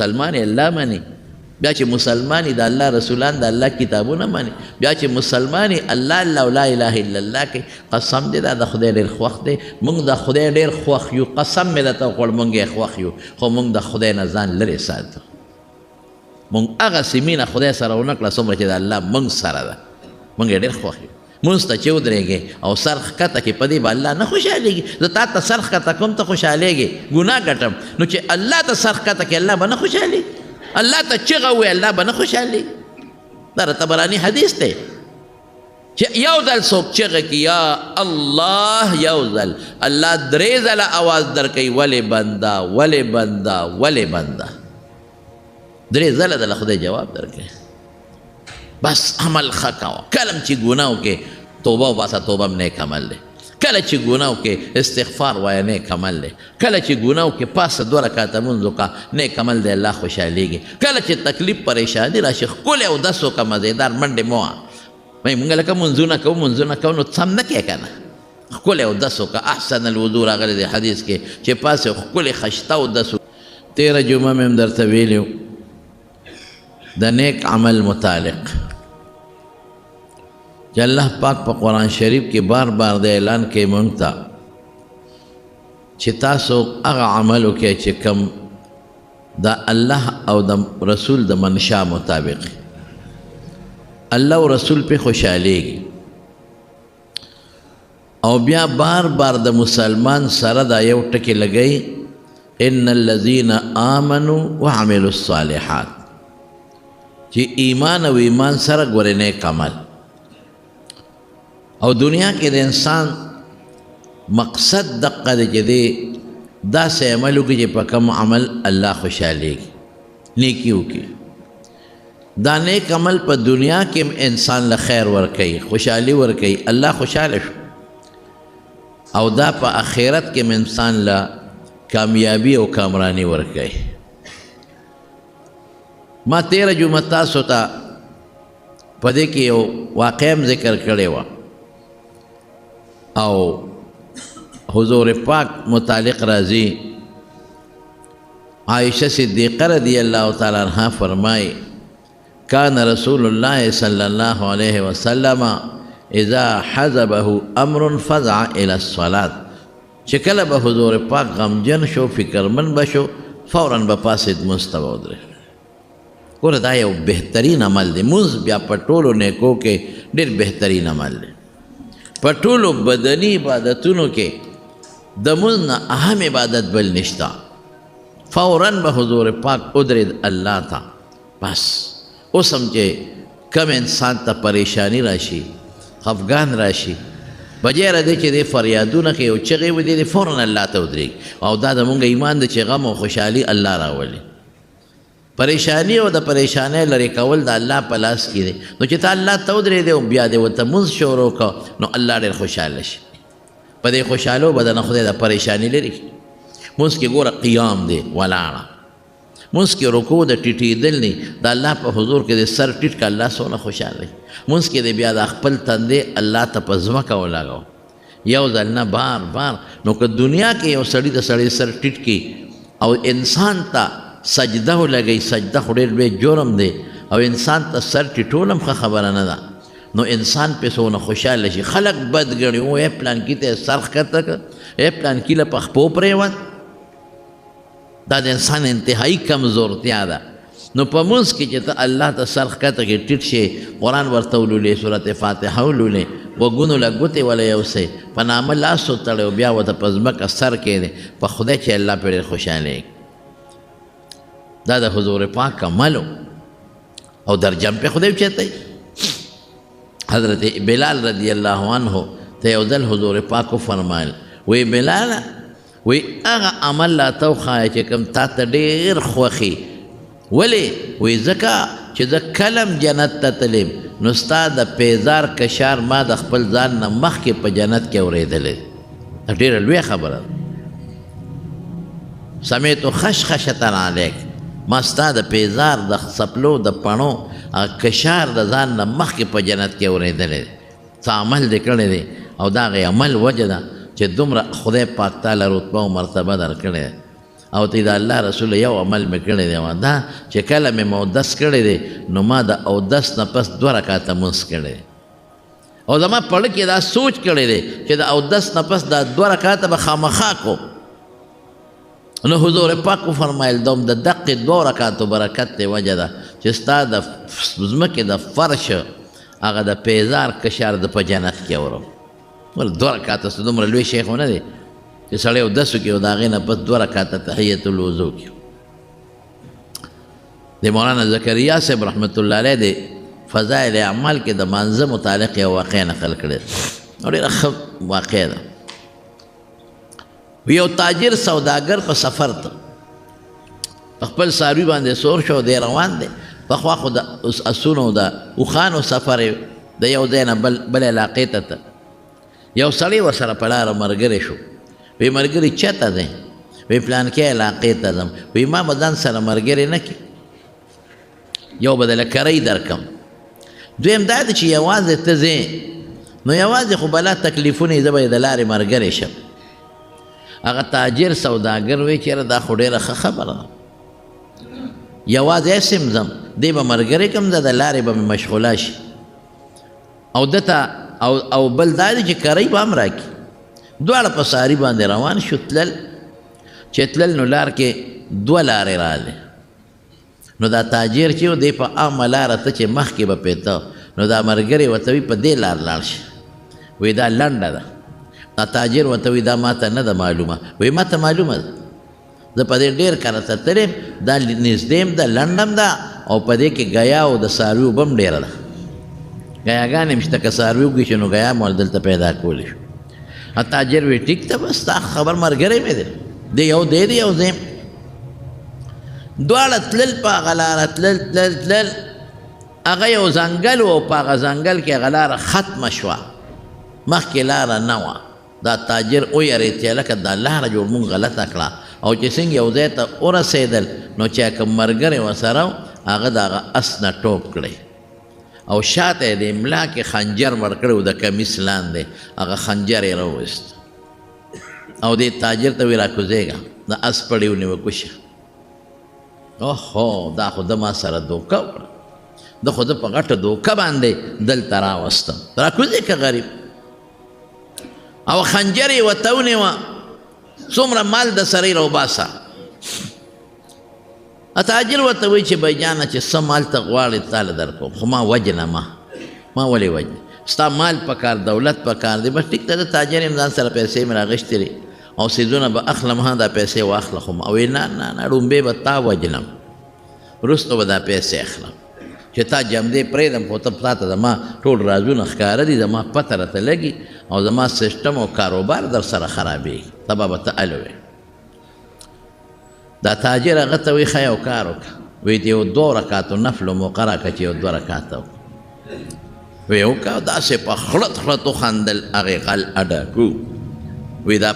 مسلمان الله مني بیا چې مسلمانی د الله رسولان د الله کتابونه مني بیا چې مسلمانی الله الله لا اله الا الله کوي قسم دې دا د خدای ډېر خوښ دی موږ د خدای ډېر خوښ یو قسم مې درته وکړ موږ یې خوښ یو خو موږ د خدای نه ځان لرې ساتو موږ هغسې مینه خدای سره ونه کړه څومره چې د الله موږ سره ده موږ یې ډېر خوښ یو مونځ ته چې ودرېږې او سر ښکته کې په دې به الله نه خوشحالېږي زه تا ته سر ښکته کوم ته خوشحالېږې ګناه ګټم نو چې الله ته سر ښکته کې الله به نه خوشحالېږي الله ته چغه ووایي الله به نه خوشحالېږي دا د طبراني حدیث دی چې یو ځل څوک چغه کړي یا الله یو ځل الله درې ځله اواز درکوي ولې بنده ولې بنده ولې بنده درې ځله دله خدای جواب درکوي بس عمل ښه کوه کله چې ګناه وکړې توبه وباسه توبه هم نیک عمل دی کله چې ګناه وکړې استغفار وایه نیک عمل دی کله چې ګناه وکړې پاسه 2 رکعته لمونځ وکړه نیک عمل دی الله خوشحالېږي کله چې تکلیف پریشاني راشي ښکلی اودس وکړه مزېدار منډې مه وه مونږ لکه منځونه کوو نو سم نه کوې که نه ښکلی اودس وکړه احسن الوضو راغلی دی حدیث کې چې پاسې ښکلی خشته اودس 13 جمعه مې هم درته ویلي د نیک عمل متعلق چې الله پاک په قرآن شریف کې بار بار د اعلان کوي مونږ ته چې تاسو هغه عمل وکړئ چې کوم د الله او د رسول د منشا مطابق الله او رسول پې خوشحالېږي او بیا بار بار د مسلمان سره دا یو ټکي لګوي ان الذین آمنوا وعملوا الصالحات چې ایمان او ایمان سره ګورې نیک عمل او دنیا کې د انسان مقصد دقه دی چې دی داسې عمل وکړي چې په کوم عمل الله خوشحالېږي نیکي وکړي دا نیک عمل په دنیا کې انسان له خیر ورکوي خوشحالي ورکوي الله خوشحاله شو او دا په آخرت کې انسان له کامیابی او کامرانی ورکوي ما 13 جمعه تاسو ته په دې کې یو واقعه هم ذکر کړې وه او حضور پاک متعلق راځي عائشہ صدیقہ رضی اللہ تعالی عنہ فرمائے کان رسول اللہ صلی اللہ علیہ وسلم اذا حزبه امر فزع الى الصلاة چې کله به حضور پاک غمجن شو فکرمن بشو فوراً به پاسید مستوى ودرې ګوره دا یو بهترین عمل دی مونځ بیا په ټولو نیکو کې ډېر بهترین عمل دی په ټولو بدني عبادتونو کې د مونځ نه اهم عبادت بل نشته فوراً به حضور پاک ودرېد الله ته بس اوس هم چې کم انسان ته پریشانی راشي خفګان راشي بجای را دی چې دی فریادونه کوي او چغې ودې دی فوراً الله ته ودرېږي او دا زمونږ ایمان دی چې غم او خوشحالي الله راولي پریشانی او د پریشانی لرې کول د الله په لاس کې دی نو چې ته الله ته ودرېدې او بیا دې ورته مونځ شروع کړه نو الله ډېر خوشحاله شي په دې خوشحالو به د نه خدای د پریشانی لرې کړي مونځ کې ګوره قیام دی ولاړه مونځ کې رکوع د ټیټېدل نه د الله په حضور کې د سر ټیټ که الله څونه خوشحاله وي مونځ کې د بیا د خپل تندې الله ته په ځمکه ولګوه یو ځل نه بار بار نو که دنیا کې یو سړي د سړي سر ټیټ کړي او انسان ته سجده ولګوي سجده خو ډېر لوی جرم دی او انسان ته سر ټیټول هم ښه خبره نه ده نو انسان پې څونه خوشحاله شي خلک بد ګڼي او پلانکي ته سر ښکته کړه پلانکي له په خپو پرېوت دا د انسان انتهایی کمزورتیا ده نو په مونځ کې چې ته الله ته سر ښکته کې ټیټ شي قرآن ورته ولولې صورت فاتحه ولولې وګونو له ګوتې وله یوسې په نامه لاس وتړی او بیا ورته په ځمکه سر کېدی په خدای چې الله پې ډېر خوشحالېږي دا د حضور پاک عملو او درجه پې خدای اوچتی حضرت بلال رضی اللہ عنہ ته یو ځل حضور پاک وفرمایل وی بلاله وی هغه عمل لا ته وښایه چې کوم تا ته ډېر خوښي ولې وی ځکه چې زه کلم جنت ته تلم نو ستا د پیزار کشار ما د خپل ځان نه مخکې په جنت کې اورېدلی دا ډېره لویه خبره ده سمیتو خشخشة علیک ما ستا د پیزار د څپلو د پڼو کشار د ځان نه مخکې په جنت کې اورېدلی څه عمل دې کړی دی او د هغې عمل وجه ده چې دومره خدای پاک تعالی رتبه او مرتبه درکړې ده او ته د الله رسول یو عمل مې کړی دی دا چې کله مې مودس کړی دی نو ما د اودس نه پس 2 رکعاته مونځ کړی او زما پړه کې دا سوچ کړی دی چې د اودس نه پس دا 2 رکعاته به خامخا کو نو حضور پاک فرمایل دوم د دقې 2 رکعاتو برکت دی وجه ده چې ستا د ځمکې د فرش هغه د پیزار کشار د په جنت کې اورو ول 2 رکعاته دومره لوی شیخ ونه دی چې سړی اودس وکړي او د هغې نه پس 2 رکعاته تحیت الوضو کړي د مولانا زکریا صاحب رحمت الله علیه د فضائل اعمال کې د مانځه متعلق یو واقع نقل کړی او ډېره ښه واقع ده یو تاجر سوداګر په سفر ته په خپل څاروي باندې سور شو دی روان دی پخوا خو د اسونو د اوښانو سفر د یو ځای نه بل علاقې ته یو سړی ورسره په لاره ملګری شو وی ملګري چېرته دی وی پلانکې علاقې ته ځم وی ما به ځان سره ملګری نه کړي یو به دله کرۍ درکم دویم دا دی چې یوازې ته ځې نو یوازې خو بلا تکلیفونه یې زه به یې د لارې ملګری شم هغه تاجر سوداګر وی چېره دا خو ډېره ښه خبره ده یوازې اسم ځم دی به ملګری کم زه د لارې به مې مشغوله شي او دته او بل دا دی چې کرۍ به هم راکړي دواړه په ساري باندې روان شو تلل چې تلل نو لار کې 2 لارې راغلې نو دا تاجر چې و دی په عامه لاره ته چې مخکې به پیته نو دا ملګری ورته وي په دې لار لاړ شه وایي دا لنډه ده دا تاجر ورته وایي دا ما ته نه ده معلومه وایي ما ته معلومه ده زه په دې ډېر کله ته تللی یم دا نږدې م ده لنډه م ده او په دې کې ګیا او د څاروي اوبه م ډېره ده ګیاګانې م شته که څاروي وږي شي نو ګیا مو دلته پیدا کولی شو تاجر وی ټیک ته بس تا خبر ملګری مې دی یو دی یو ځای دواړه تلل په هغه لاره تلل هغه یو ځنګل و په هغه ځنګل کې هغه لاره ختمه شوه مخکې لاره نه وه دا تاجر ویرېد چې هلکه دا لاره جوړ مونږ غلطه کړه او چې څنګه یو ځای ته ورسېدل نو چې کوم ملګری ورسره و هغه د هغه اس نه ټوپ کړی او شاته یې د املا کې خنجر ورکړی و د کمیس لاندې هغه خنجر یې راوویست او دې تاجر ته وی راکوزېږه د اس پړې ونیوه کوشه اوهو دا خو د ما سره دوکه وکړه د خو د په غټه دوکه باندې دلته راوستم راکوزې که غریب او خنجر یې ورته ونیوه څومره مال د سره یې راوباسه تاجر ورته وایي چې بایجانه چې څه مال ته غواړې تاله در کوم خو ما وجنه ما ولې وجنې ستا مال پکار دولت پکار دی بس ټیک ته د تاجر یم ځان سره پیسې مې راغښتې دي او څیزونه به اخلم ها دا پیسې واخله خو ما وایي نه ړومبې به تا وجنم وروسته به دا پیسې اخلم چې تا جمدې پرېږدم خو ته تا ته زما ټول رازونه ښکاره دي زما پته راته لګي او زما سیسټم او کاروبار در سره خرابېږي سبا به ته الوې دا تاجر هغه ته وایي ښه یو کار وکړه وایي د یو 2 رکعاتو نفلو مقرره کړه چې یو 2 رکعاته وکړه وایي وکړه داسې په خړت وخندل هغې غل اډکو وایي دا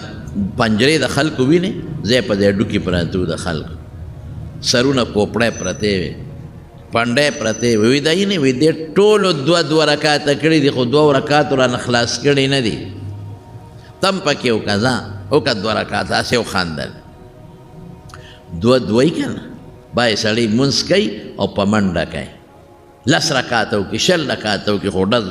پنجرې د خلکو وینې ځای په ځای ډوکې پراته وو د خلکو سرونه پوپړی پرتې وې پنډی پرتې وې وایي دا یې نه وایي دې ټولو 2 رکعاته کړي دي خو 2 رکعاتو رانه خلاص کړي نه دي تم پکې وکړه ځه وکړه 2 رکعاته هسې وخندل دوی که نه باید سړی مونځ کوي او په منډه کوي 10 رکعاته وکړي 20 رکعاته وکړي خو ډز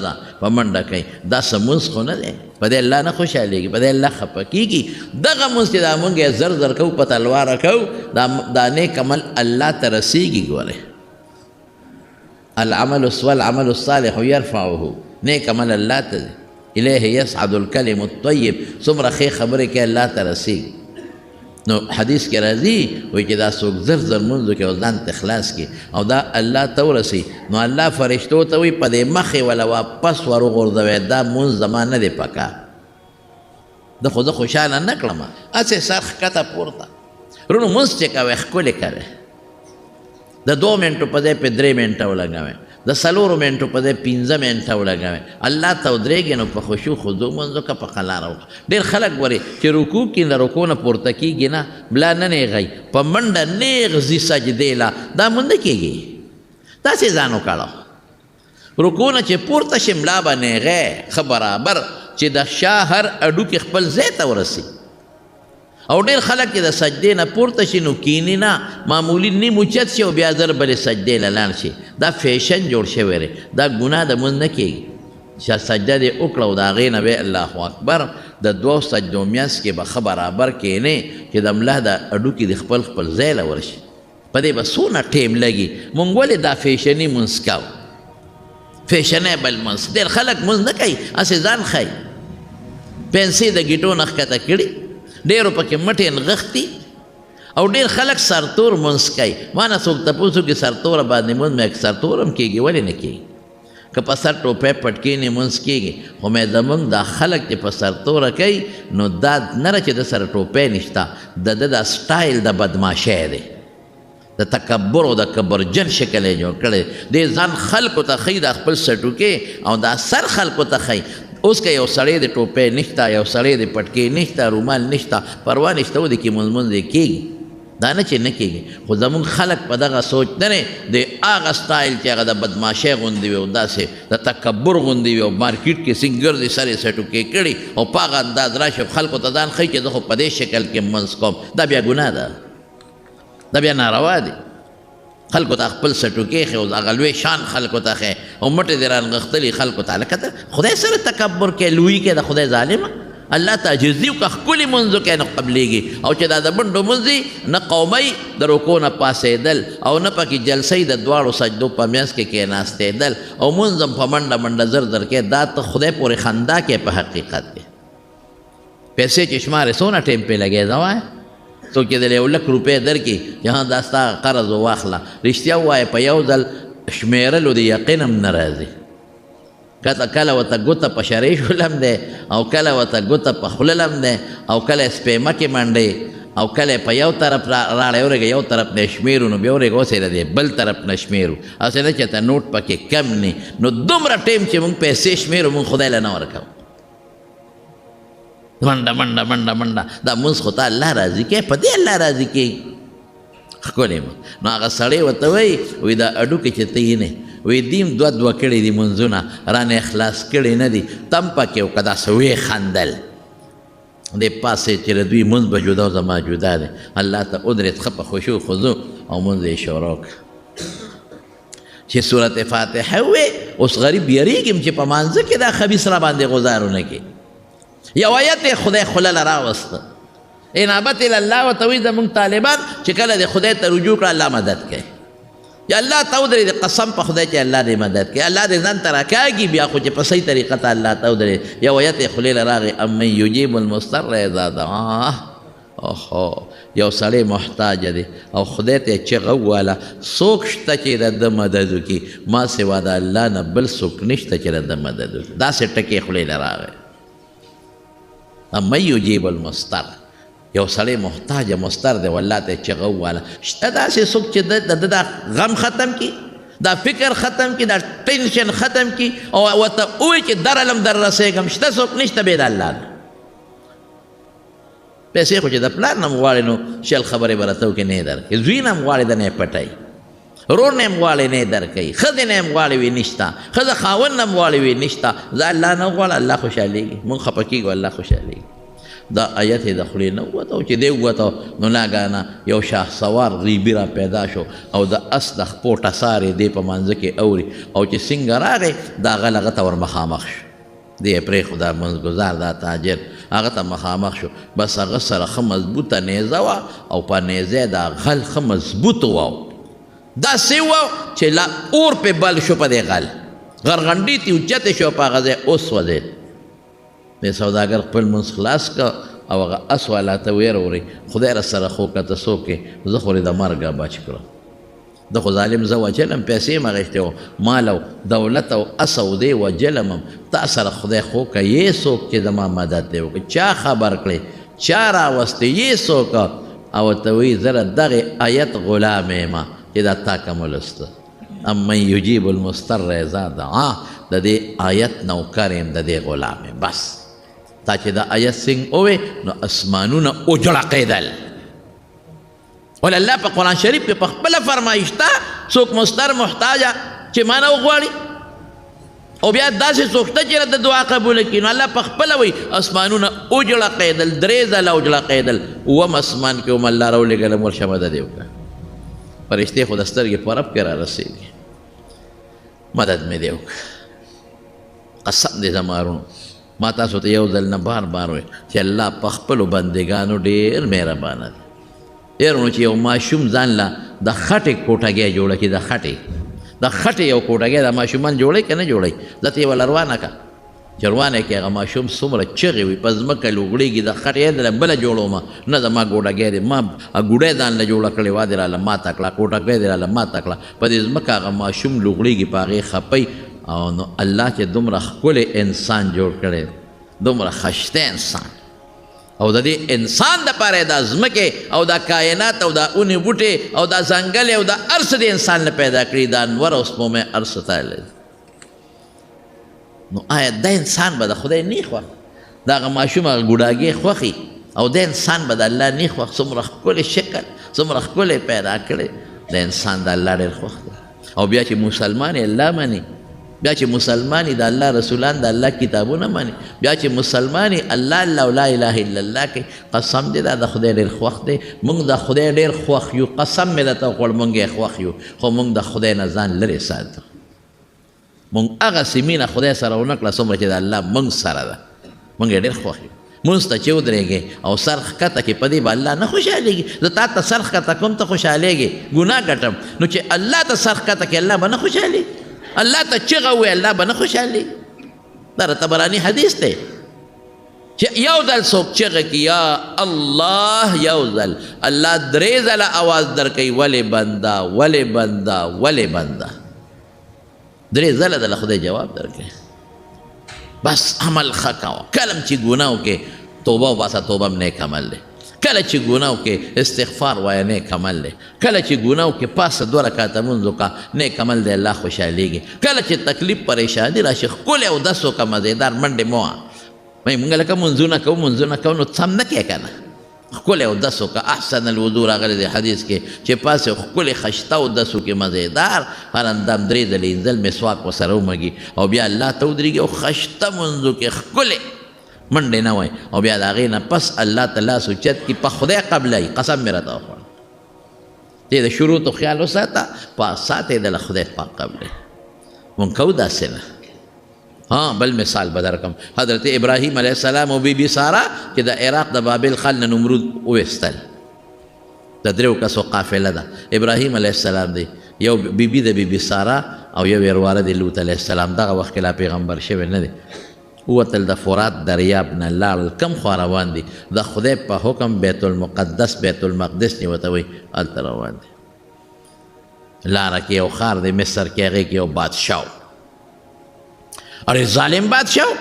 ده په منډه کوي دا څه مونځ خو نه دی په دې الله نه خوشحالېږي په دې الله خفه کېږي دغه مونځ چې دا مونږ یې زر کوو په تلواره کوو دا نیک عمل الله ته رسېږي ګورې العمل الصالح يرفعه نیک عمل الله ته دی الیه یصعد الکلم الطیب څومره ښې خبرې کوي الله ته رسېږي نو حدیث کې راځي وایي چې دا څوک زر مونځ وکړي او ځان ته خلاص کړي او دا الله ته ورسي نو الله فرشتو ته وایي په دې مخې ولا واپس وروغورځوئ دا مونځ زما نه دی پکار د خو زه خوشحاله نه کړم هسې سر ښکته پورته رونو مونځ چې کوئ ښکلې کوئ د 2 منټو په ځای په 3 منټه ولګوئ د 4 منټو په ځای 15 منټه ولګوئ الله ته ودرېږئ نو په خشوع خضوع مونځ وکړه په قلاره وکړه ډېر خلک ګورې چې رکوع کې له رکوع نه پورته کېږي نه ملا نه نیغئ په منډه نیغ ځي سجدې له دا مونږ نه کېږي داسې ځان وکړه رکوع نه چې پورته شي ملا به نیغی ښه برابر چې د شا هر اډوکې خپل ځای ته ورسي او ډېر خلک چې د سجدې نه پورته شي نو کینی نه معمولي نیم اوچت شي او بیا زر بلې سجدې له لاړ شي دا فیشن جوړ شوی دی دا ګناه د مونځ نه کېږي چې سجده دې وکړه او د هغې نه بیا الله اکبر د دوو سجدو میانځ کې به ښه برابر کښېنې چې د ملا د هډوکي د خپل ځای له ورشي په دې به څونه ټیم لګي مونږ ولې دا فیشني مونځ کوو فیشنیبل مونځ ډېر خلک مونځ نه کوي هسې ځان ښایي پنسې د ګیټو نه ښکته کړي ډېرو پکې مټې نغښتي او ډېر خلک سرتور مونځ کوي ما نه څوک تپوس وکړي سرتوره باندې مونځ مې سرتور هم کېږي ولې نه کېږي که په سر ټوپۍ پټکېنې مونځ کېږي خو مې زمونږ دا خلک چې په سرتوره کوي نو دا نه ده چې د سره ټوپۍ نشته د ده دا سټایل د بدماشۍ دی د تکبر او د کبرجن شکل یې جوړ کړی دې ځان خلکو ته ښیي دا خپل سټوکې او دا سر خلکو ته ښیي اوس که یو سړی د ټوپۍ نشته یو سړی د پټکې نشته رومال نشته پروا نشته و د کې مونځ یې کېږي دا نه چې نه کېږي خو زمونږ خلک په دغه سوچ نه دی د هغه سټایل چې هغه د بدماشۍ غوندې وي او داسې د تکبر غوندې وي او مارکیټ کې څنګه ګرځي سر یې سټوکې کړي او په هغه انداز راشي خلکو ته ځان ښیي چې زه خو په دې شکل کې مونځ کوم دا بیا ګناه ده دا بیا ناروا دی خلکو ته خپل سټوکې ښې او هغه لوی شان خلکو ته ښې او مټې دې رانغښتلي خلکو ته لکه ته خدای سره تکبر کې لوی کې د خدای ظالمه الله ته عاجزي وکړه ښکلي مونځ وکړې نو قبلېږي او چې دا د بنډو مونځ دي نه قومۍ د رکو نه پاسېدل او نه پکې جلسۍ د دواړو سجدو په منځ کې کېناستېدل او مونځ هم په منډه منډه زر در کې دا ته خدای پورې خندا کې په حقیقت کې پیسې چې شمارې څونه ټیم پې لګې ده وایه څوک چې دلې 1 لک روپۍ درکړي چې ها دا ستا قرض واخله رښتیا ووایه په یو ځل شمېرلو د یقین هم نه راځي کله ورته ګوته په شرۍ شولم دی او کله ورته ګوته په خوله لم دی او کله سپېمه کې منډې او کله په یو طرف راړی ورېږه یو طرف نه شمېرو نو بیا ورېږه اوس یې د بل طرف نه شمېرو هسې نه چې ته نوټ پکې کم نه نو دومره ټیم چې مونږ پیسې شمېرو مونږ خدای له نه ورکوو منډه منډه منډه منډه دا مونځ خو ته الله راضي کوي په دې الله راضي کوي ښکلی نو هغه سړی ورته وایي وایي دا هډوکې چې ته یې نه وی دیم دوه کړي دي منځونه رانه اخلاص کړي نه دي تم پکې او که داسې ویې خندل دې پاسې چې د دوی منځ به جدا او زما جدا دی الله ته ادرېد ښه په خوشو خضو او منځ یې شروع کړه چې صورت فاتحه وې اوس غریب یریږم چې په مانځه کې دا خبیث را باندې غزارونه کې یو آیت یې خدای خوله له راوسته انابت الله ورته وایي زمونږ طالبان چې کله د خدای ته رجوع کړه الله مدد کوي یا الله ته ودرې د قسم په خدای چې الله دې مدد کوي الله دې ځان ته راکاږي بیا خو چې په صحیح طریقه ته الله ته ودرې یو آیت یې خولې له راغی امن یجیب المضطر اذا دعاه اوهو یو سړی محتاج دی او خدای ته چغه وواله څوک شته چې د ده مدد وکړي ما سوا د الله نه بل څوک نشته چې د ده مدد وکړي داسې ټکې خولې له راغی امن یجیب المضطر یو سړی محتاج مستر دی والله ته چغه وواله شته داسې څوک چې د دا غم ختم کړي دا فکر ختم کړي دا ټینشن ختم کړي او ورته ووایي چې درلم در رسېږم شته څوک نشته بې د الله نه پیسې خو چې د پلار نه هم غواړې نو شل خبرې به راته وکړي نه یې درکوي زوی نه هم غواړې د نه یې پټوي رور نه هم غواړې نه یې درکوي ښځې نه هم غواړې وي نشته ښځه خاوند نه هم غواړې وي نشته زه الله نه غواړه الله خوشحالېږي مونږ خفه کېږو الله خوشحالېږي دا آیت یې د خولې نه ووته چې دی ووته نو ناګانه یو شاه سوار غریبي را پیدا شو او د اس د خپو ټسار یې دی په منځه کې اوري او چې څنګه راغی د هغه هغه ته ور مخامخ شو دی یې پرېښو دا منځګزار دا تاجر هغه ته مخامخ شو بس هغه سره ښه مضبوطه نیزه وه او په نیزه دا غل ښه مضبوط وه داسې وه چې لا اور پې بل شو په دې غل غرغنډي تې اوچتې شو په هغه ځای اوس وځېد د سوداګر خپل منځ خلاص که او هغه اس والا ته ویره وري خدای را سره خو که ته څوک یې زه خو د مرګه بچ کړم د خو ظالم زه وجلم پیسې مې اخیستې وو مال او دولت او اس او دی وجلم هم تا سره خدای خو که یې څوک چې زما مدد دی وکړي چا خبر کړی چا راوستی یې څوک او ورته وایي زه دغې آیت غلام یم چې دا تا کوم ولسته امن یجیب المضطر اذا دعاه د دې آیت نوکر یم د دې غلام یم بس تا چې دا آیت څنګه ووې نو اسمانونه وجړقېدل ول الله په قرآن شریف کې په خپله فرمایي شته څوک مضطر محتاجه چې ما نه وغواړي او بیا داسې څوک شته چې د دعا قبوله کړي نو الله په خپله وایي اسمانونه وجړقېدل 3 ځله وجړقېدل اووم اسمان کې هم الله راولېږلم ورشه مدد یې وکړه فرشتې خو د سترګې په رب کې را رسېږي مدد مې دی وکړه قسم دې زما ورونو ما تاسو ته یو ځل نه بار بار وایي چې الله په خپلو بندګانو ډېر مهربانه دی ډېر ورونو چې یو ماشوم ځان له د خټې کوټګۍ جوړه کړي د خټې یو کوټګۍ د ماشومان جوړوي که نه جوړوي ځته یې وله روانه که چې روانه کړي هغه ماشوم څومره چغې وي په ځمکه لوغړېږي د خټې یې دله بله جوړومه نه زما ګوډګۍ دی ما ګوډۍ ځان له جوړه کړې وه دې راله ماته کړه کوټګۍ دې راله ماته کړه په دې ځمکه هغه ماشوم لوغړېږي په هغې خپئ او نو الله چې دومره ښکلی انسان جوړ کړی دومره خشته انسان او د دې انسان دپاره دا ځمکې او دا کائنات او دا اونې بوټې او دا ځنګلې او دا هر څه د انسان نه پیدا کړي دا انور او سپومې هر څه تللی نو آیا دا انسان به د خدای نه خوښ د هغه ماشوم هغه ګوډاګې خوښي او د انسان به د الله نه خوښ څومره ښکلی شکل څومره ښکلی پیدا کړی د انسان د الله ډېر خوښ دی او بیا چې مسلمان یې الله مني بیا چې مسلمان د الله رسولان د الله کتابونه مني بیا چې مسلمان الله الله لا اله الا الله کوي قسم دې دا د خدای ډېر خوښ دی موږ د خدای ډېر خوښ یو قسم مې درته وکړ موږ یې خوښ یو خو موږ د خدای نه ځان لرې ساتو موږ هغسې مینه خدای سره ونه کړه څومره چې د الله موږ سره ده موږ یې ډېر خوښ یو مونځ ته چې ودرېږې او سر ښکته کې په دې به الله نه خوشحالېږي زه تا ته سر ښکته کوم ته خوشحالېږې ګناه ګټم نو چې الله ته سر ښکته کې الله به نه خوشحالېږي الله ته چغه ووایي الله به نه خوشحالېږي دا د طبراني حدیث دی چې یو ځل څوک چغه کړي یا الله یو ځل الله 3 ځله اواز درکوي ولې بنده ولې بنده ولې بنده 3 ځله دله خدای جواب درکوي بس عمل ښه کوه کله چې ګناه وکړې توبه وباسه توبه هم نیک عمل دی کله چې ګناه وکړې استغفار وایه نیک عمل دی کله چې ګناه وکړې پاسه 2 رکعته لمونځ وکړه نیک عمل دی الله خوشحالېږي کله چې تکلیف پریشاني راشي ښکلی اودس وکړه مزېدار منډې مه وه مونږ لکه منځونه کوو نو څم نه کوې که نه ښکلی اودس وکړه احسن الوضو راغلی دی حدیث کې چې پاسې ښکلی خشته اودس وکړي مزېدار هر اندام 3 ځلې انځل مسواک ورسره ومږي او بیا الله ته ودرېږي او خشته منځ وکړي ښکلی منډې نه وای او بیا د هغې نه پس الله ته لاس اوچت کړي په خدای قبلوي قسم مې راته وخوړ دې د شروطو خیال وساته په ساتې د له خدای پاک قبلوي مونږ کوو داسې نه ها بل مثال به درکم حضرت ابراهیم علیه السلام او بی بی ساره چې د عراق د بابل خل نه نمرود وویستل د 3 کسو قافله ده ابراهیم علیه السلام دی یو بی بی د بی بی ساره او یو ورواره د لوط علیه السلام دغه وخت کې لا پیغمبر شوی نه دی ووتل د فرات دریاب نه لاړل کم خوا روان دي د خدای په حکم بیت المقدس بیت المقدس نه ورته وایي هلته روان دي لاره کې یو ښار دی مصر کې هغې کې یو بادشاه ارے ظالم بادشاہ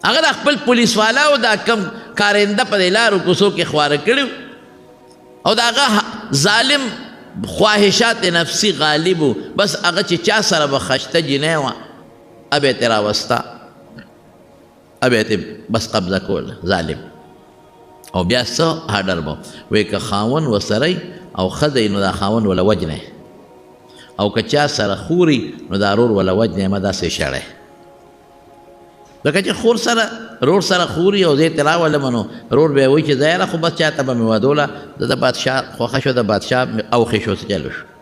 هغه د خپل پولیس والاو دا کم کارنده په دې لارو کوڅو کې خواره کړي او د هغه ظالم خواهشات نفسي غالب و بس هغه چې چا سره به خشته جنۍ وه اب یې ترې راوسته اب یې بس قبضه کوله ظالم او بیا څه هډر به وایي که خاون ورسره او ښځه نو دا خاون وله وجنی او که چا سره خوري نو دا رور وله وجنی ما داسې شړی لکه چې خور سره رور سره خوري او زه یې ترې راولم نو رور به یې وایي چې ځایره خو بس چاته به مې ودوله د بادشاه خوښه شو د بادشاه اوښې شو څه چلو شو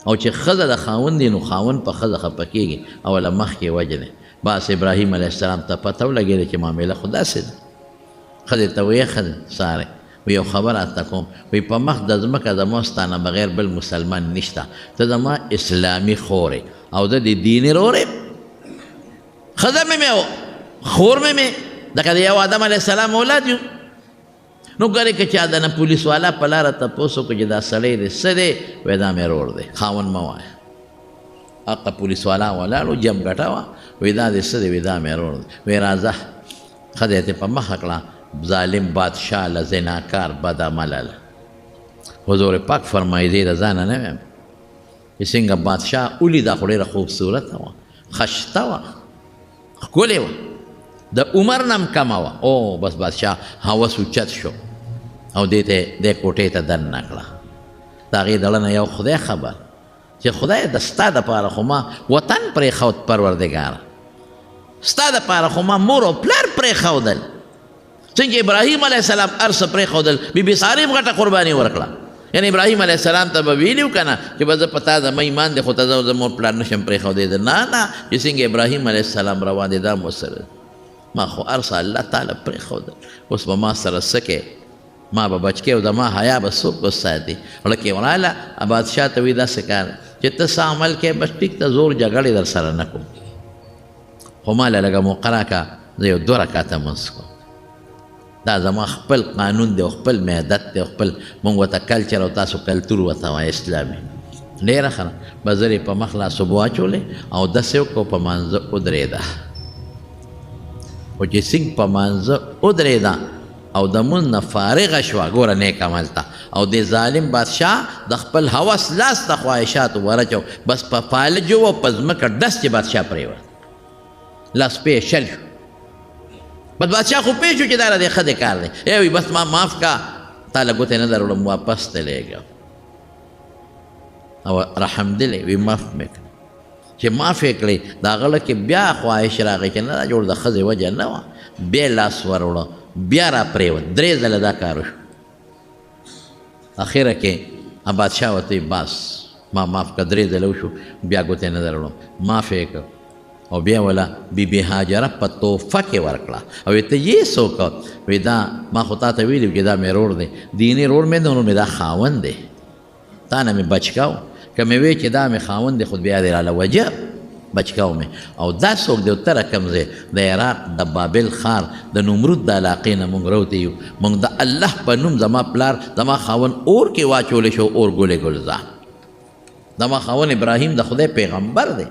او چې ښځه د خاوند دی نو خاوند په ښځه خفه کېږي او له مخکې وجنې بس ابراهیم علیه السلام ته پته ولګېده چې معامله خو داسې ده ښځې ته ویې ښځې سارې و یو خبر اته کوم وی په مخ د ځمکه زما ستانه بغیر بل مسلمان نشته ته زما اسلامي خورې او د دې دیني رورې ښځه مې خور مې دغه د یو آدم علیه السلام اولاد یو نو ګورې که چا د نه پولیس والا په لاره تپوس وکړو چې دا سړی دی څه دی وایي دا مې رور دی خاوند مه وایه هغه پولیس والا ولاړو جم ګټه وه وایي دا دی څه دی وایي دا مې رور دی وایي راځه ښځه یې په مخه کړه ظالم بادشاہ له زناکار بد عمله له حضور پاک فرمایي دې د ځانه نه ویم چې څنګه بادشاہ ولیده خو ډېره خوبصورته وه خشته وه ښکلې وه د عمر نم کمه وه او بس بادشاہ هوس اوچت شو او دې کوټې ته دننه کړه د هغې دړه نه یو خدای خبر چې خدای د ستا دپاره خو ما وطن پرېښود پروردګاره، ستا دپاره خو ما مور او پلار پرېښودل، څنګه ابراهیم علیه السلام هر څه پرېښودل، بیبي سارې هم غټه قرباني ورکړه. یعنې ابراهیم علیه السلام ته به ویلي و که نه چې به زه په تا زما ایمان دی خو ته زه مور پلار نشم پرېښودی. نه چې څنګه ابراهیم علیه السلام روان دی دا م ورسره ما خو هر څه الله تعالی پرېښودل، اوس به ما سره څه کوې، ما به بچ کې او زما حیا به څوک وساتي. لکه وراله بادشاه ته وایي داسې کار چې ته څه عمل کوې بس ټیک ته زور جګړې در سره نه کوم، خو ما له لږه موقع راکړه زه یو 2 رکعته لمونځ کوم. دا زما خپل قانون دی او خپل معدت دی او خپل مونږ ورته کلچر او تاسو کلتور ورته وایي اسلامي. ډېره ښه به زر یې په مخ لاس اوبه واچولې او داسې وکړو په مانځه ودرېده. خو چې څنګه په مانځه ودرېده او د مونځ نه فارغه شوه، ګوره نیک عمل ته، او د ظالم بادشاه د خپل هوس لاس د خواهشاتو ورچو، بس په فالجو و په ځمکه ډس چې بادشاه پرېوت، لاس پې شل شو. بس بادشاه خو پوه شو چې دا د ښه د کار دی، ای وي بس ما معاف کا، تا له ګوتې نه در وړم واپس ته لېږم. او رحم دلې وي معاف مې کړه، چې معاف یې کړې د هغه له کې بیا خواهش راغی چې نه دا جوړ د ښځې وجه نه وه، بیا لاس ور وړه بیا را پرېوت، 3 ځله دا کار وشو. اخره کې بادشاه ورته بس ما معاف کړه، 3 ځله وشو بیا ګوتې نه در وړم، معاف یې کړه. او بیا ولا بیبي هاجره په تحفه کې ورکړه او ته یې څه وکړه، وایي دا ما خو تا ته ویلي چې دا مې رور دی، دیني رور مې دی نو مې دا خاوند دی، تا نه مې بچ کاو، که مې وی چې دا مې خاوند دی خو بیا دې راله وجه بچ کاو مې. او دا څوک دی ته رقم ځای د عراق د بابل ښار د نمرود د علاقې نه مونږ روتې یو، مونږ د الله په نوم زما پلار زما خاوند اور کې واچولی شو، اور ګلې ګلزار، زما خاوند ابراهیم د خدای پیغمبر دی.